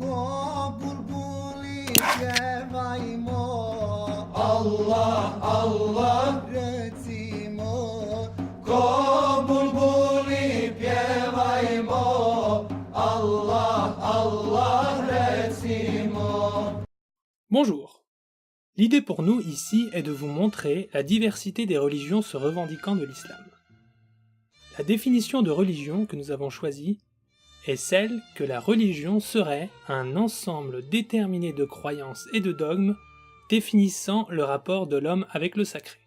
Ko bulbuli pjevajmo, Allah, Allah, recimo. Ko bulbuli pjevajmo, Allah, Allah, recimo. Bonjour. L'idée pour nous ici est de vous montrer la diversité des religions se revendiquant de l'islam. La définition de religion que nous avons choisie est celle que la religion serait un ensemble déterminé de croyances et de dogmes définissant le rapport de l'homme avec le sacré.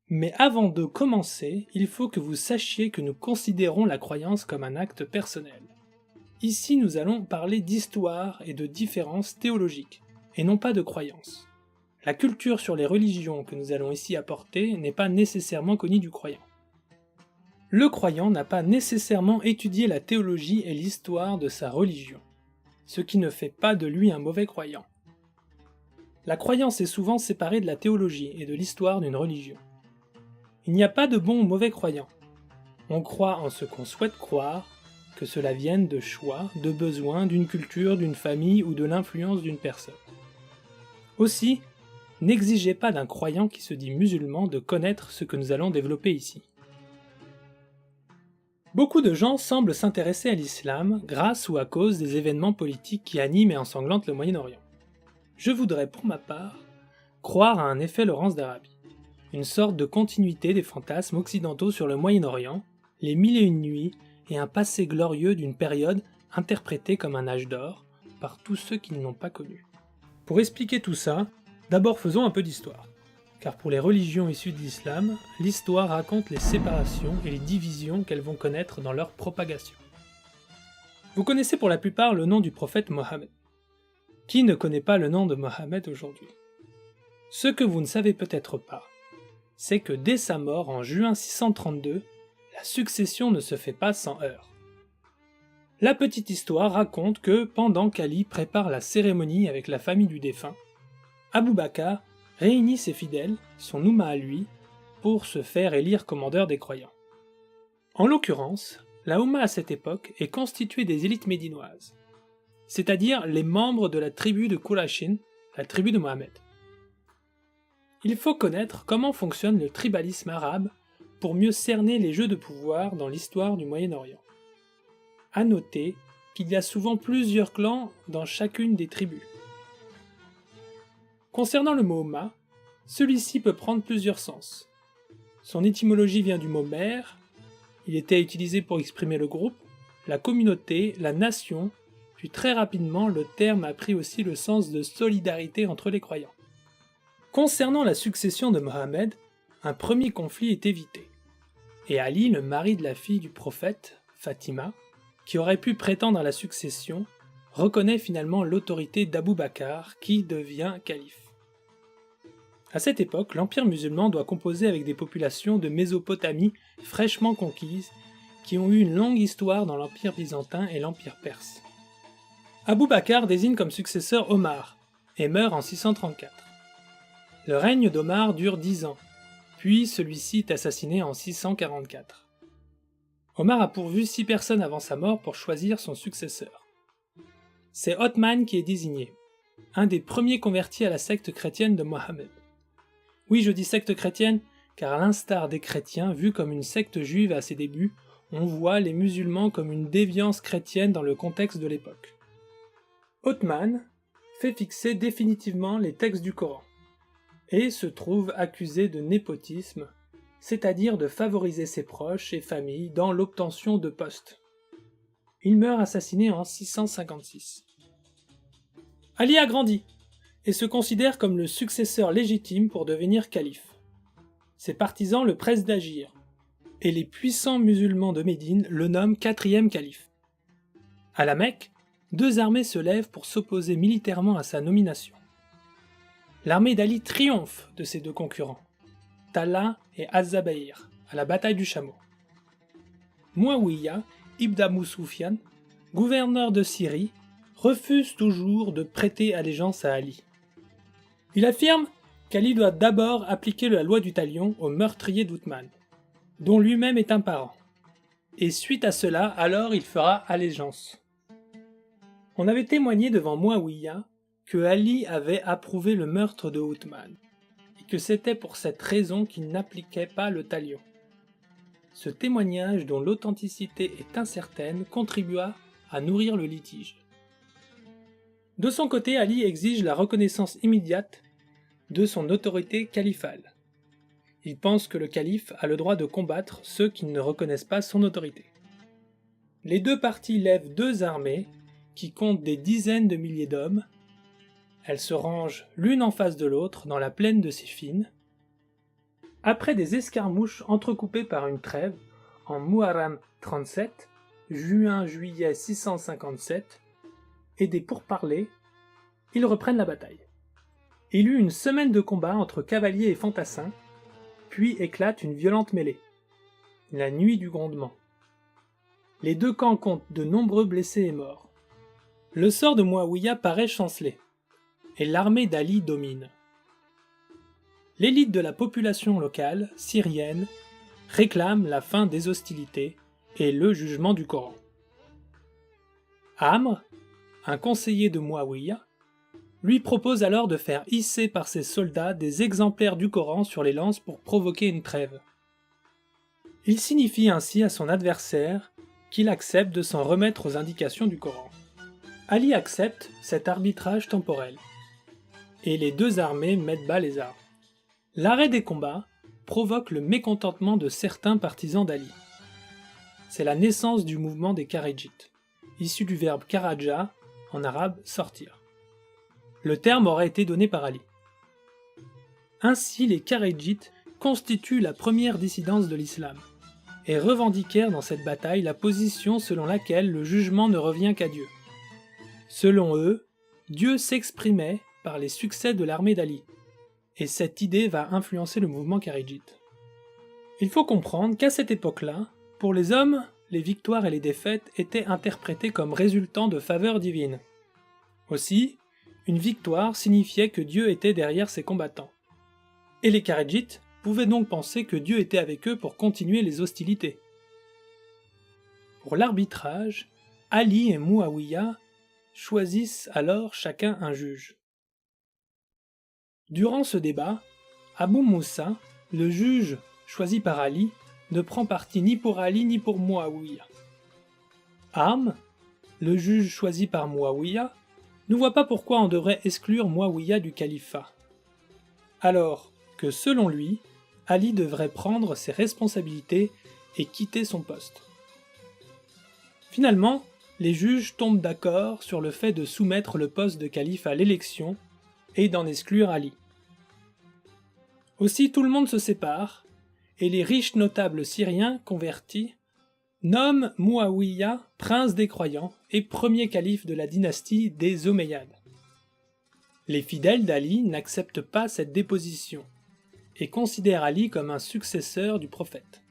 Mais avant de commencer, il faut que vous sachiez que nous considérons la croyance comme un acte personnel. Ici nous allons parler d'histoire et de différences théologiques, et non pas de croyances. La culture sur les religions que nous allons ici apporter n'est pas nécessairement connue du croyant. Le croyant n'a pas nécessairement étudié la théologie et l'histoire de sa religion, ce qui ne fait pas de lui un mauvais croyant. La croyance est souvent séparée de la théologie et de l'histoire d'une religion. Il n'y a pas de bon ou mauvais croyant. On croit en ce qu'on souhaite croire, que cela vienne de choix, de besoins, d'une culture, d'une famille ou de l'influence d'une personne. Aussi, n'exigez pas d'un croyant qui se dit musulman de connaître ce que nous allons développer ici. Beaucoup de gens semblent s'intéresser à l'islam grâce ou à cause des événements politiques qui animent et ensanglantent le Moyen-Orient. Je voudrais pour ma part croire à un effet Laurence d'Arabie, une sorte de continuité des fantasmes occidentaux sur le Moyen-Orient, les mille et une nuits et un passé glorieux d'une période interprétée comme un âge d'or par tous ceux qui ne l'ont pas connu. Pour expliquer tout ça, d'abord faisons un peu d'histoire. Car pour les religions issues de l'islam, l'histoire raconte les séparations et les divisions qu'elles vont connaître dans leur propagation. Vous connaissez pour la plupart le nom du prophète Mohammed. Qui ne connaît pas le nom de Mohammed aujourd'hui? Ce que vous ne savez peut-être pas, c'est que dès sa mort en juin 632, la succession ne se fait pas sans heurts. La petite histoire raconte que pendant qu'Ali prépare la cérémonie avec la famille du défunt, Abou Bakr réunit ses fidèles, son Oumma à lui, pour se faire élire commandeur des croyants. En l'occurrence, la Oumma à cette époque est constituée des élites médinoises, c'est-à-dire les membres de la tribu de Quraysh, la tribu de Mohammed. Il faut connaître comment fonctionne le tribalisme arabe pour mieux cerner les jeux de pouvoir dans l'histoire du Moyen-Orient. À noter qu'il y a souvent plusieurs clans dans chacune des tribus. Concernant le mot Umma, celui-ci peut prendre plusieurs sens. Son étymologie vient du mot mère, il était utilisé pour exprimer le groupe, la communauté, la nation, puis très rapidement le terme a pris aussi le sens de solidarité entre les croyants. Concernant la succession de Mohammed, un premier conflit est évité, et Ali, le mari de la fille du prophète, Fatima, qui aurait pu prétendre à la succession, reconnaît finalement l'autorité d'Abou Bakr qui devient calife. À cette époque, l'empire musulman doit composer avec des populations de Mésopotamie fraîchement conquises qui ont eu une longue histoire dans l'empire byzantin et l'empire perse. Abou Bakr désigne comme successeur Omar et meurt en 634. Le règne d'Omar dure 10 ans, puis celui-ci est assassiné en 644. Omar a pourvu 6 personnes avant sa mort pour choisir son successeur. C'est Othman qui est désigné, un des premiers convertis à la secte chrétienne de Mohammed. Oui, je dis secte chrétienne, car à l'instar des chrétiens, vus comme une secte juive à ses débuts, on voit les musulmans comme une déviance chrétienne dans le contexte de l'époque. Othman fait fixer définitivement les textes du Coran, et se trouve accusé de népotisme, c'est-à-dire de favoriser ses proches et familles dans l'obtention de postes. Il meurt assassiné en 656. Ali a grandi, et se considère comme le successeur légitime pour devenir calife. Ses partisans le pressent d'agir, et les puissants musulmans de Médine le nomment 4e calife. À la Mecque, 2 armées se lèvent pour s'opposer militairement à sa nomination. L'armée d'Ali triomphe de ses 2 concurrents, Talha et Az-Zabaïr, à la bataille du Chameau. Muawiyya ibn Abu Sufyan, gouverneur de Syrie, refuse toujours de prêter allégeance à Ali. Il affirme qu'Ali doit d'abord appliquer la loi du talion au meurtrier d'Othman, dont lui-même est un parent. Et suite à cela, alors il fera allégeance. On avait témoigné devant Muawiyya que Ali avait approuvé le meurtre de Uthman, et que c'était pour cette raison qu'il n'appliquait pas le talion. Ce témoignage, dont l'authenticité est incertaine, contribua à nourrir le litige. De son côté, Ali exige la reconnaissance immédiate de son autorité califale. Il pense que le calife a le droit de combattre ceux qui ne reconnaissent pas son autorité. Les deux parties lèvent deux armées qui comptent des dizaines de milliers d'hommes. Elles se rangent l'une en face de l'autre dans la plaine de Siffin. Après des escarmouches entrecoupées par une trêve, en Muharram 37, juin-juillet 657, et des pourparlers, ils reprennent la bataille. Il eut une semaine de combat entre cavaliers et fantassins, puis éclate une violente mêlée. La nuit du grondement. Les deux camps comptent de nombreux blessés et morts. Le sort de Muawiyya paraît chancelé, et l'armée d'Ali domine. L'élite de la population locale, syrienne, réclame la fin des hostilités et le jugement du Coran. Amr, un conseiller de Muawiyya, lui propose alors de faire hisser par ses soldats des exemplaires du Coran sur les lances pour provoquer une trêve. Il signifie ainsi à son adversaire qu'il accepte de s'en remettre aux indications du Coran. Ali accepte cet arbitrage temporel, et les deux armées mettent bas les armes. L'arrêt des combats provoque le mécontentement de certains partisans d'Ali. C'est la naissance du mouvement des Kharidjites, issu du verbe kharaja, en arabe sortir. Le terme aurait été donné par Ali. Ainsi, les Kharidjites constituent la première dissidence de l'islam, et revendiquèrent dans cette bataille la position selon laquelle le jugement ne revient qu'à Dieu. Selon eux, Dieu s'exprimait par les succès de l'armée d'Ali, et cette idée va influencer le mouvement kharidjite. Il faut comprendre qu'à cette époque-là, pour les hommes, les victoires et les défaites étaient interprétées comme résultant de faveurs divines. Aussi, une victoire signifiait que Dieu était derrière ses combattants. Et les kharidjites pouvaient donc penser que Dieu était avec eux pour continuer les hostilités. Pour l'arbitrage, Ali et Muawiyya choisissent alors chacun un juge. Durant ce débat, Abu Moussa, le juge choisi par Ali, ne prend parti ni pour Ali ni pour Muawiyya. Amr, le juge choisi par Muawiyya, ne voit pas pourquoi on devrait exclure Muawiyya du califat. Alors que selon lui, Ali devrait prendre ses responsabilités et quitter son poste. Finalement, les juges tombent d'accord sur le fait de soumettre le poste de calife à l'élection et d'en exclure Ali. Aussi tout le monde se sépare, et les riches notables syriens convertis nomment Muawiyya prince des croyants et premier calife de la dynastie des Omeyyades. Les fidèles d'Ali n'acceptent pas cette déposition et considèrent Ali comme un successeur du prophète.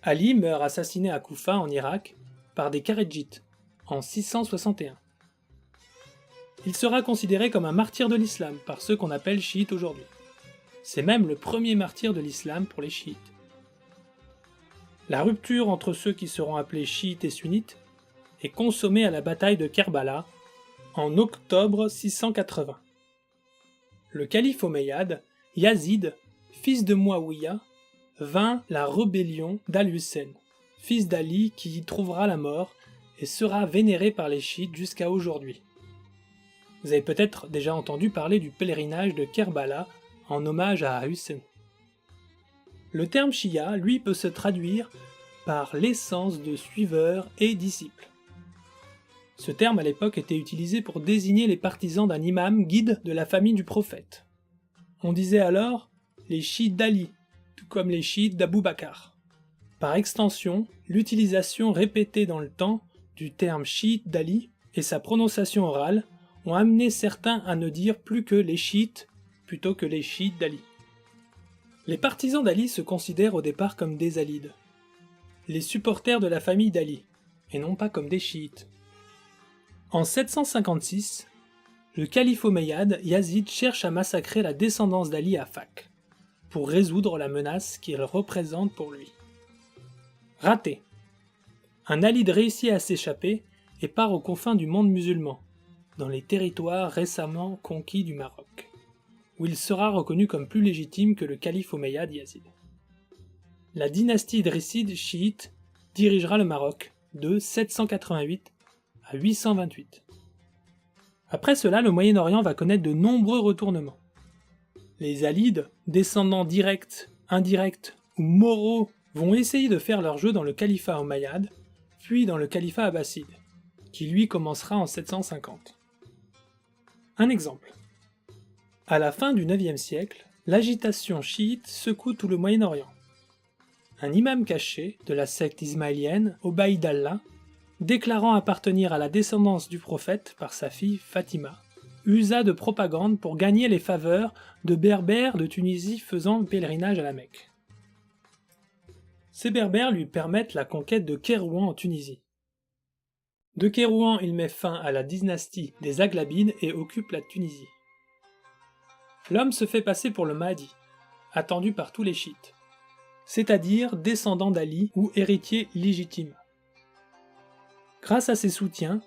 Ali meurt assassiné à Koufa en Irak par des Kharidjites en 661. Il sera considéré comme un martyr de l'islam par ceux qu'on appelle chiites aujourd'hui. C'est même le premier martyr de l'islam pour les chiites. La rupture entre ceux qui seront appelés chiites et sunnites est consommée à la bataille de Kerbala en octobre 680. Le calife omeyyade, Yazid, fils de Muawiyya, vainc la rébellion d'Al-Hussein, fils d'Ali qui y trouvera la mort et sera vénéré par les chiites jusqu'à aujourd'hui. Vous avez peut-être déjà entendu parler du pèlerinage de Kerbala en hommage à Hussein. Le terme Shia, lui, peut se traduire par l'essence de suiveurs et disciples. Ce terme à l'époque était utilisé pour désigner les partisans d'un imam guide de la famille du prophète. On disait alors les chiites d'Ali, tout comme les chiites d'Abou Bakr. Par extension, l'utilisation répétée dans le temps du terme chiite d'Ali et sa prononciation orale ont amené certains à ne dire plus que les chiites plutôt que les chiites d'Ali. Les partisans d'Ali se considèrent au départ comme des alides, les supporters de la famille d'Ali, et non pas comme des chiites. En 756, le calife omeyyade Yazid cherche à massacrer la descendance d'Ali à Fak, pour résoudre la menace qu'il représente pour lui. Raté. Un alide réussit à s'échapper et part aux confins du monde musulman, dans les territoires récemment conquis du Maroc, où il sera reconnu comme plus légitime que le calife omeyyade Yazid. La dynastie idrisside chiite dirigera le Maroc de 788 à 828. Après cela, le Moyen-Orient va connaître de nombreux retournements. Les Alides, descendants directs, indirects ou moraux, vont essayer de faire leur jeu dans le califat omeyyade, puis dans le califat abbasside, qui lui commencera en 750. Un exemple. À la fin du IXe siècle, l'agitation chiite secoue tout le Moyen-Orient. Un imam caché de la secte ismaélienne, Obaïd Allah, déclarant appartenir à la descendance du prophète par sa fille Fatima, usa de propagande pour gagner les faveurs de Berbères de Tunisie faisant le pèlerinage à la Mecque. Ces Berbères lui permettent la conquête de Kérouan en Tunisie. De Kérouan, il met fin à la dynastie des Aghlabides et occupe la Tunisie. L'homme se fait passer pour le Mahdi, attendu par tous les chiites, c'est-à-dire descendant d'Ali ou héritier légitime. Grâce à ses soutiens,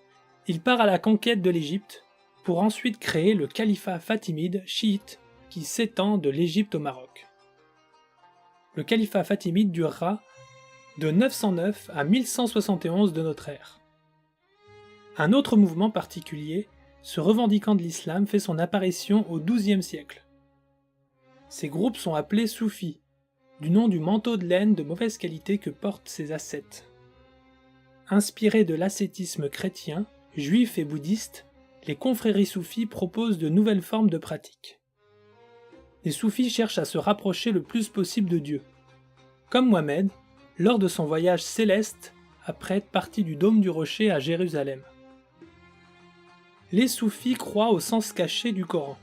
il part à la conquête de l'Égypte pour ensuite créer le califat fatimide chiite qui s'étend de l'Égypte au Maroc. Le califat fatimide durera de 909 à 1171 de notre ère. Un autre mouvement particulier, se revendiquant de l'islam, fait son apparition au XIIe siècle. Ces groupes sont appelés soufis, du nom du manteau de laine de mauvaise qualité que portent ces ascètes. Inspirés de l'ascétisme chrétien, juif et bouddhiste, les confréries soufis proposent de nouvelles formes de pratiques. Les soufis cherchent à se rapprocher le plus possible de Dieu. Comme Mohammed, lors de son voyage céleste après être parti du dôme du rocher à Jérusalem. Les soufis croient au sens caché du Coran,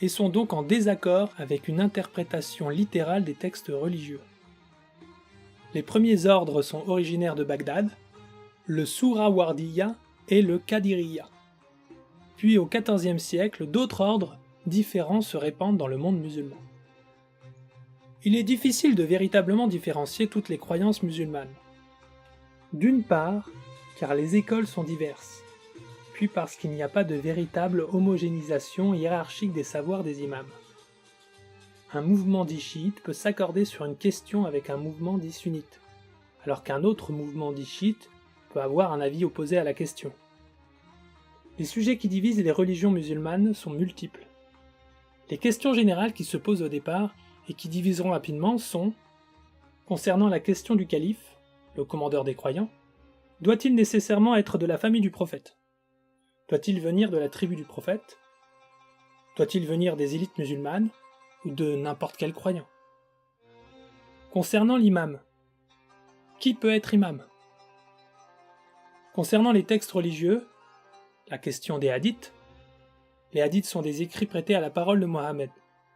et sont donc en désaccord avec une interprétation littérale des textes religieux. Les premiers ordres sont originaires de Bagdad, le Sourawardiya et le Qadiriya. Puis au XIVe siècle, d'autres ordres différents se répandent dans le monde musulman. Il est difficile de véritablement différencier toutes les croyances musulmanes. D'une part, car les écoles sont diverses, puis parce qu'il n'y a pas de véritable homogénéisation hiérarchique des savoirs des imams. Un mouvement dit chiite peut s'accorder sur une question avec un mouvement dit sunnite, alors qu'un autre mouvement dit chiite peut avoir un avis opposé à la question. Les sujets qui divisent les religions musulmanes sont multiples. Les questions générales qui se posent au départ et qui diviseront rapidement sont, concernant la question du calife, le commandeur des croyants, doit-il nécessairement être de la famille du prophète ? Doit-il venir de la tribu du prophète ? Doit-il venir des élites musulmanes ou de n'importe quel croyant ? Concernant l'imam, qui peut être imam ? Concernant les textes religieux, la question des hadiths. Les hadiths sont des écrits prêtés à la parole de Mohammed,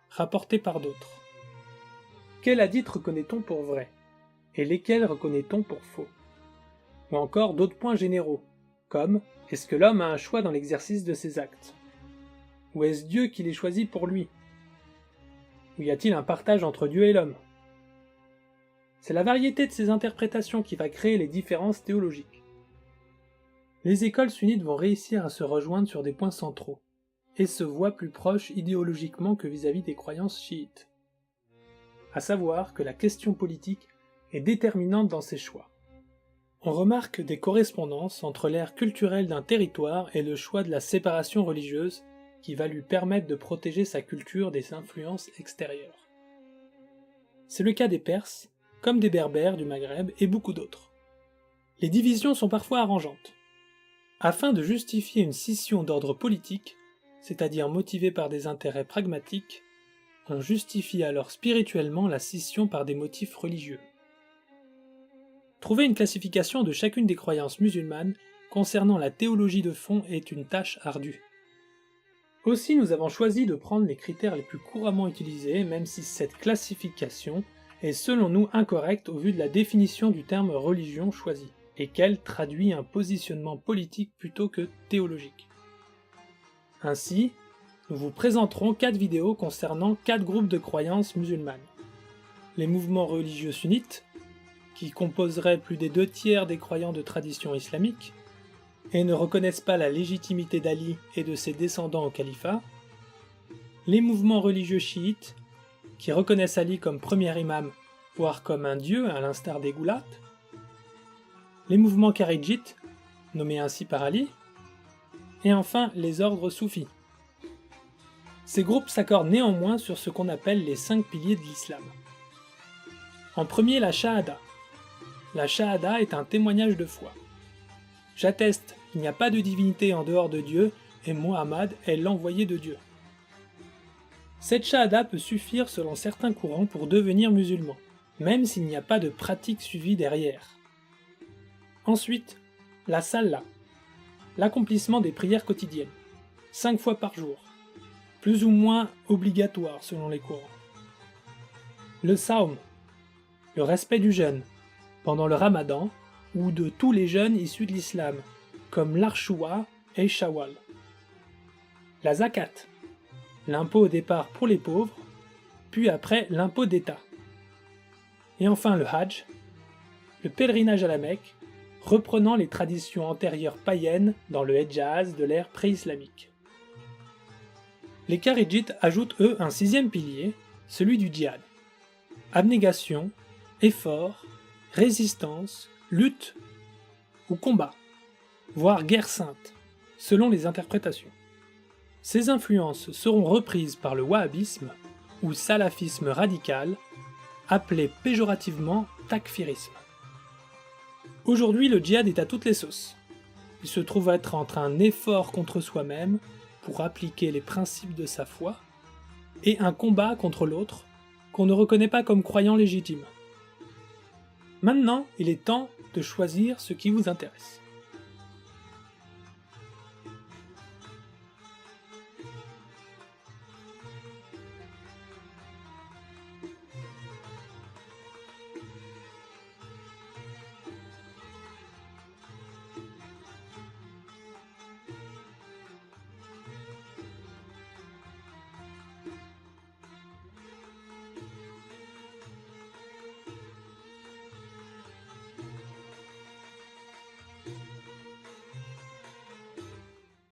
rapportés par d'autres. Quels hadiths reconnaît-on pour vrais, et lesquels reconnaît-on pour faux ? Ou encore d'autres points généraux, comme est-ce que l'homme a un choix dans l'exercice de ses actes ? Ou est-ce Dieu qui les choisit pour lui ? Ou y a-t-il un partage entre Dieu et l'homme ? C'est la variété de ces interprétations qui va créer les différences théologiques. Les écoles sunnites vont réussir à se rejoindre sur des points centraux, et se voient plus proches idéologiquement que vis-à-vis des croyances chiites. À savoir que la question politique est déterminante dans ces choix. On remarque des correspondances entre l'ère culturelle d'un territoire et le choix de la séparation religieuse qui va lui permettre de protéger sa culture des influences extérieures. C'est le cas des Perses, comme des Berbères du Maghreb et beaucoup d'autres. Les divisions sont parfois arrangeantes. Afin de justifier une scission d'ordre politique, c'est-à-dire motivée par des intérêts pragmatiques, on justifie alors spirituellement la scission par des motifs religieux. Trouver une classification de chacune des croyances musulmanes concernant la théologie de fond est une tâche ardue. Aussi, nous avons choisi de prendre les critères les plus couramment utilisés, même si cette classification est selon nous incorrecte au vu de la définition du terme religion choisi, et qu'elle traduit un positionnement politique plutôt que théologique. Ainsi, nous vous présenterons 4 vidéos concernant 4 groupes de croyances musulmanes. Les mouvements religieux sunnites, qui composeraient plus des 2 tiers des croyants de tradition islamique, et ne reconnaissent pas la légitimité d'Ali et de ses descendants au califat, les mouvements religieux chiites, qui reconnaissent Ali comme premier imam, voire comme un dieu à l'instar des Goulates, les mouvements kharidjites, nommés ainsi par Ali, et enfin les ordres soufis. Ces groupes s'accordent néanmoins sur ce qu'on appelle les 5 piliers de l'islam. En premier, la shahada. La shahada est un témoignage de foi. J'atteste qu'il n'y a pas de divinité en dehors de Dieu et Muhammad est l'envoyé de Dieu. Cette shahada peut suffire selon certains courants pour devenir musulman, même s'il n'y a pas de pratique suivie derrière. Ensuite, la salah, l'accomplissement des prières quotidiennes, 5 fois par jour, plus ou moins obligatoire selon les courants. Le saum, le respect du jeûne, pendant le ramadan, ou de tous les jeûnes issus de l'islam, comme l'Archoua et Shawwal. La zakat, l'impôt au départ pour les pauvres, puis après l'impôt d'État. Et enfin le Hajj, le pèlerinage à la Mecque, reprenant les traditions antérieures païennes dans le Hedjaz de l'ère pré-islamique. Les Kharidjites ajoutent eux un 6e pilier, celui du djihad. Abnégation, effort, résistance, lutte ou combat, voire guerre sainte, selon les interprétations. Ces influences seront reprises par le wahhabisme ou salafisme radical, appelé péjorativement takfirisme. Aujourd'hui, le djihad est à toutes les sauces. Il se trouve être entre un effort contre soi-même pour appliquer les principes de sa foi et un combat contre l'autre qu'on ne reconnaît pas comme croyant légitime. Maintenant, il est temps de choisir ce qui vous intéresse.